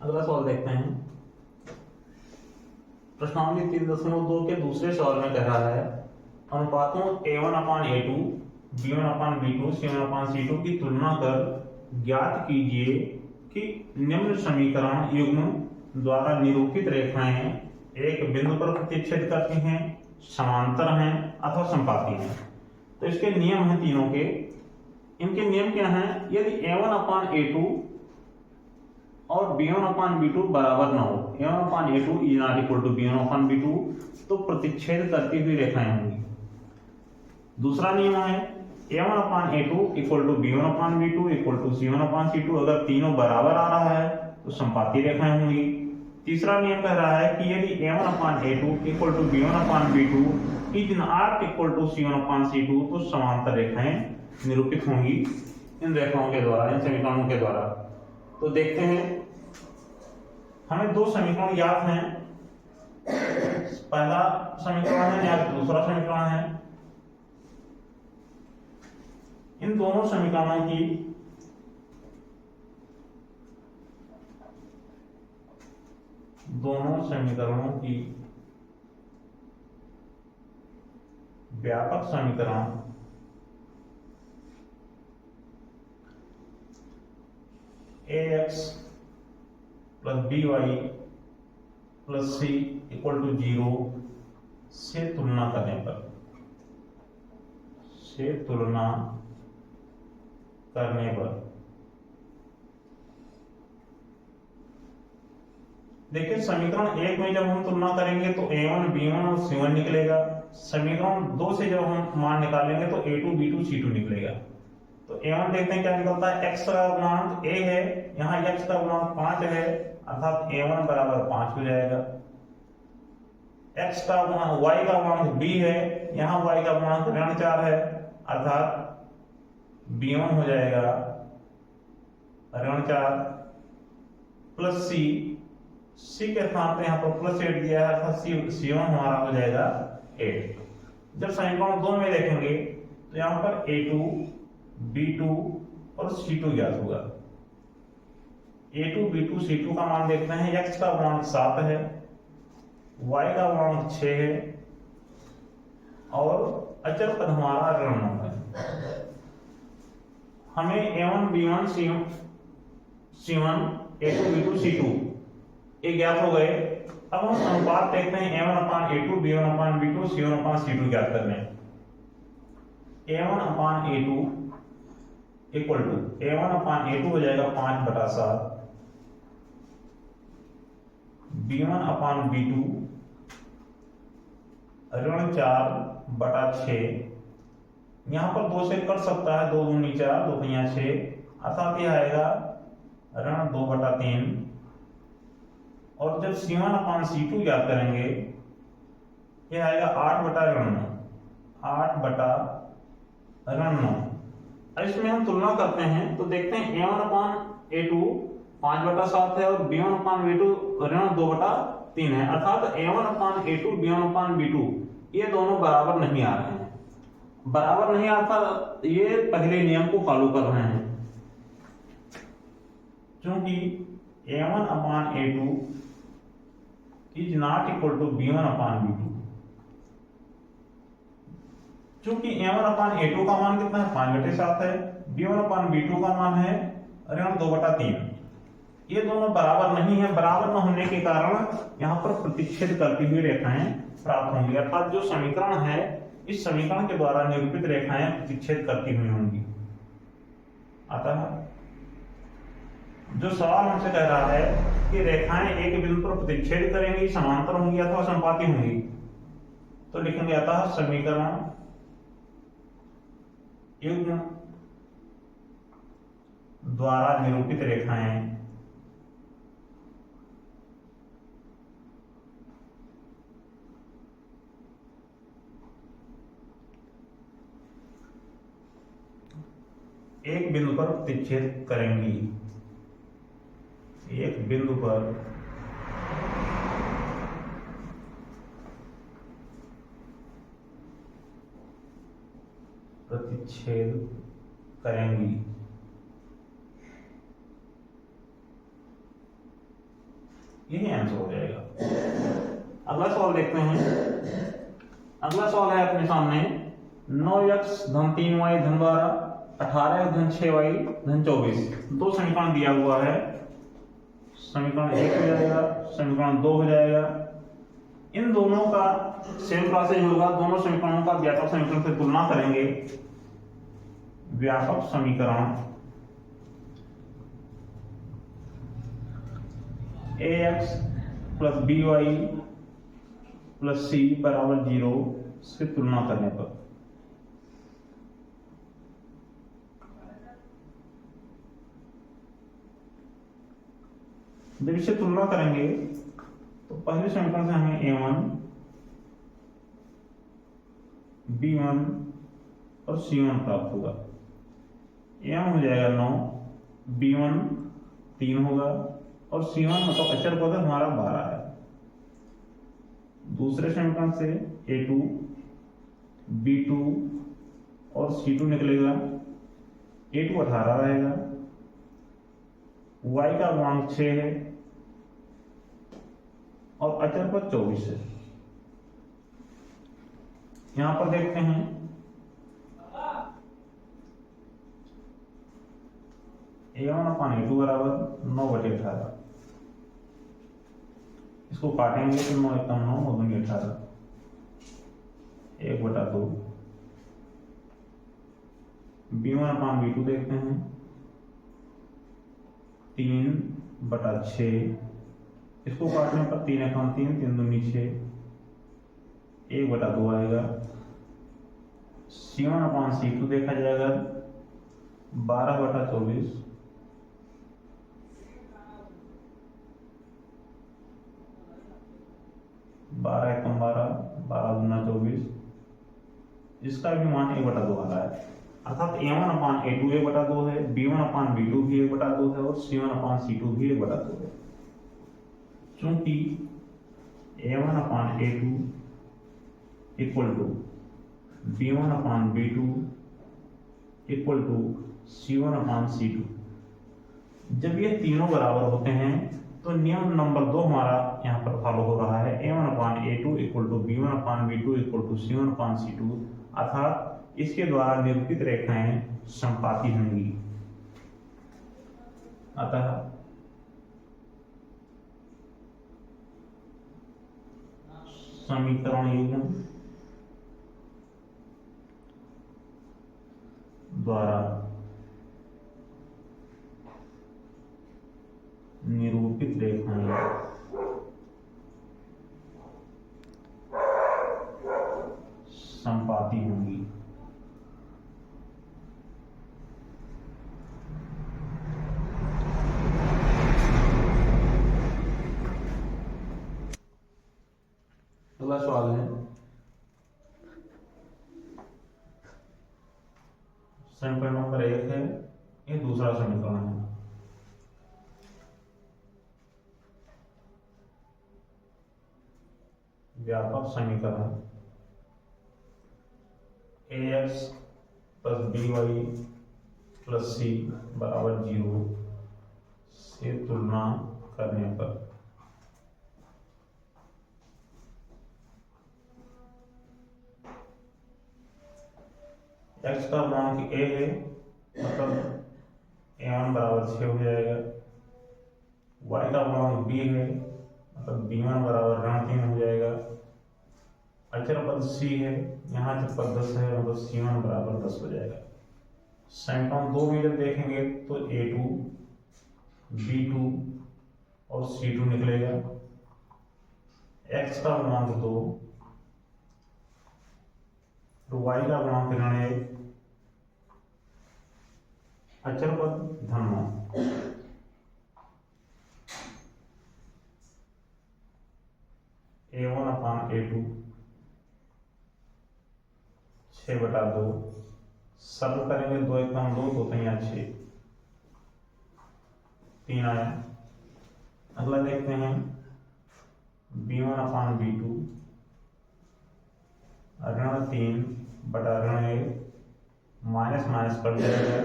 अगला सवाल देखते हैं। प्रश्नावली 3.2 के दूसरे सवाल में कह रहा है अनुपातों A1/A2, B1/B2, C1/C2 की तुलना कर ज्ञात कीजिए कि निम्न समीकरण युग्म द्वारा निरूपित रेखाएं एक बिंदु पर प्रतिच्छेद करती हैं, समांतर हैं अथवा संपाती हैं। तो इसके नियम हैं तीनों के। इनके नियम क्या हैं? यदि A1/A2 और B1/B2 बराबर ना हो, A1/A2 is not equal to B1/B2, तो प्रतिच्छेद करती हुई रेखाएं होंगी। दूसरा नियम है A1/A2 equal to B1/B2 equal to C1/C2, अगर तीनों बराबर आ रहा है तो संपाती रेखाएं होंगी। तीसरा नियम कह रहा है कि यदि A1/A2 equal to B1/B2 is not equal to C1/C2, तो समांतर रेखाएं निरूपित होंगी इन रेखाओं के द्वारा, इन समीकरणों के द्वारा। तो देखते हैं, हमें दो समीकरण ज्ञात हैं। पहला समीकरण है या दूसरा समीकरण है। इन दोनों समीकरणों की व्यापक समीकरण ax plus by plus c equal to 0 से तुलना करने पर देखिए, समीकरण 1 में जब हम तुलना करेंगे तो A1 B1 और C1 निकलेगा। समीकरण 2 से जब हम मान निकालेंगे तो A2 B2 C2 निकलेगा। तो A1 देखते हैं क्या निकलता है। x का गुणांक a है, यहाँ x का गुणांक 5 है, अर्थात A1 बराबर 5 हो जाएगा। x का गुणांक y का गुणांक b है, यहाँ y का गुणांक ऋण 4 है, अर्थात B1 हो जाएगा ऋण 4 प्लस c के स्थान पर यहाँ पर प्लस 8 दिया है, अर्थात C1 हमारा हो जाएगा 8। जब समीकरण 2 में देखेंगे तो यहाँ पर A2 B2 और C2 ज्ञात होगा। A2 B2 C2 का मान देखते हैं। x का गुणांक 7 है, y का गुणांक 6 है और अचर पद हमारा ऋण 9 है। हमें A1 B1 C1 A2 B2 C2 ये ज्ञात हो गए। अब हम अनुपात देखते हैं A1/A2 B1/B2 C1/C2 ज्ञात करने। A1/A2 इक्वल टू A1/A2 हो जाएगा 5/7, B1/B2 ऋण 4/6। यहां पर 2 से कट सकता है, 2 दूनी 4, 2 तिया 6, अर्थात यह आएगा ऋण 2/3। और जब C1/C2 ज्ञात करेंगे यह आएगा 8/9, 8/9। इसमें हम तुलना करते हैं तो देखते हैं A1/A2 5/7 है और B1/B2 ऋण 2/3 है, अर्थात A1/A2 B1/B2 ये दोनों बराबर नहीं आ रहे हैं। बराबर नहीं आता, ये पहले नियम को फॉलो कर रहे हैं, क्योंकि A1/A2 is not equal to B1/B2। चूंकि A1/A2 का मान कितना है 5/7 है, B1/B2 का मान है ऋण 2/3। ये दोनों बराबर नहीं है। बराबर न होने के कारण यहाँ पर प्रतिच्छेद करती हुई रेखाएं प्राप्त होंगी, अर्थात जो समीकरण है इस समीकरण के द्वारा निरूपित रेखाएं प्रतिच्छेद करती हुई होंगी। अतः जो सवाल हमसे कह रहा है कि रेखाएं एक बिंदु पर प्रतिच्छेद करेंगी, समांतर होंगी अथवा संपाती होंगी, तो लिखेंगे अतः समीकरण युग्म द्वारा निरूपित रेखाएं एक बिंदु पर प्रतिच्छेद करेंगी। एक बिंदु पर प्रतिच्छेद करेंगी। यही आंसर हो जाएगा। अगला सवाल देखते हैं। अगला सवाल है अपने सामने 9x धन 3y धन 12 18x धन 6y धन 24 दो समीकरण दिया हुआ है। समीकरण 1 हो जाएगा, समीकरण 2 हो जाएगा। इन दोनों का सेम प्रोसेस होगा, दोनों समीकरणों का व्यापक समीकरण से तुलना करेंगे। व्यापक समीकरण ax plus by plus c बराबर 0 से तुलना करने पर जब इससे तुलना करेंगे तो पहले समीकरण से हमें a1 b1 और c1 प्राप्त होगा। a1 हो जाएगा 9, b1 3 होगा और c1 मतलब अचर पद हमारा 12 है। दूसरे समीकरण से a2 b2 और c2 निकलेगा। a2 18 रहेगा, y का गुणांक 6 है और अचर पद 24 है। यहां पर देखते हैं a1/a2 बराबर 9/18। इसको काटेंगे तो 9 × 9 = 18, 1/2। b1/b2 देखते हैं 3/6। इसको काटने पर 3 × 3 3 दूनी 6, 1/2 आएगा। c1/c2 देखा जाएगा 12/24, 12 × 12, 12 दूना 24। इसका भी मान 1/2 आ रहा है, अर्थात a1/a2 1/2 है, b1/b2 भी 1/2 है और c1/c2 भी 1/2 है। चूंकि a1/a2 equal to b1/b2 equal to c1/c2, जब ये तीनों बराबर होते हैं तो नियम नंबर 2 हमारा यहाँ पर फॉलो हो रहा है। a1/a2 equal to b1/b2 equal to c1/c2, अर्थात इसके द्वारा निरूपित रेखाएं समपाती होंगी। अतः समीकरण युग्म द्वारा निरूपित रेखाएं समपाती होंगी। अगला सवाल है समीकरण नंबर 1 है, ये दूसरा समीकरण है। व्यापक समीकरण ax plus by plus c बराबर 0 से तुलना करने पर x का गुणांक a है, मतलब a1 बराबर 6 हो जाएगा। y का गुणांक b है, मतलब b1 बराबर ऋण 3 हो जाएगा। अचर पद c है, यहाँ अचर पद 10 है, मतलब c1 बराबर 10 हो जाएगा। समीकरण 2 में जब देखेंगे तो a2 b2 और c2 निकलेगा। x का गुणांक 2 तो y का गुणांक ऋण 1, अचर पद धन 9। a1/a2 6/2, सरल करेंगे 2 × 2 2 × 6, 3 आया। अगला देखते हैं b1/b2 ऋण 3/1, माइनस माइनस कट जाएगा,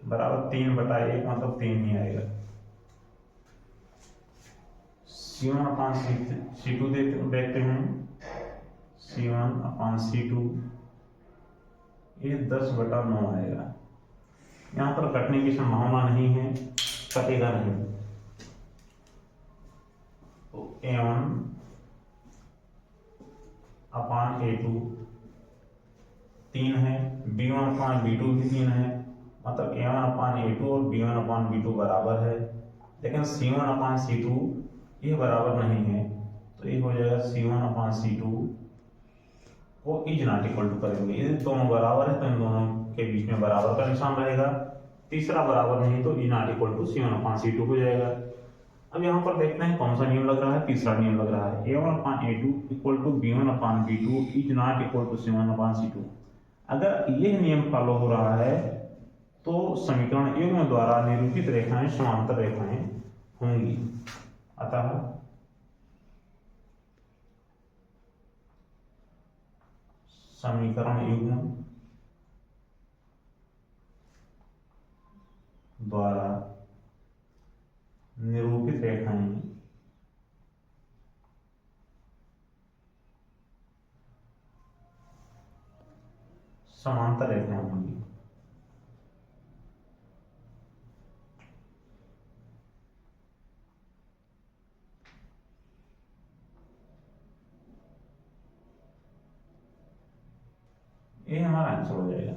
बराबर 3/1, मतलब 3 नहीं आएगा। C1 अपान C2 देखते हैं। C1 अपान C2 ये 10/9 आएगा। यहाँ पर कटने की संभावना नहीं है, कटेगा नहीं। तो A1 अपान A2 3 है, B1 अपान B2 भी 3 है, मतलब A1 अपान A2 और B1 अपान B2 बराबर है। लेकिन C1 अपान C2 ये बराबर नहीं है, तो ये हो जाएगा C1 अपान C2 को इज नॉट इक्वल टू करेंगे। ये दोनों बराबर है तो इन दोनों के बीच में बराबर का निशान रहेगा। तीसरा बराबर नहीं तो E not equal to C1 upon C2 हो जाएगा। अब यहाँ पर देखते हैं कौन सा नियम लग रहा है। तीसरा नियम लग रहा है A1 upon A2 equal to B1 upon B2 is not equal to C1 upon C2। अगर ये नियम फॉलो हो रहा है तो समीकरण युग्म द्वारा निरूपित रेखाएं समांतर रेखाएं होंगी। अतः समीकरण युग्म द्वारा निरूपित रेखाएं समांतर रेखाएं होंगी। ये हमारा आंसर हो जाएगा।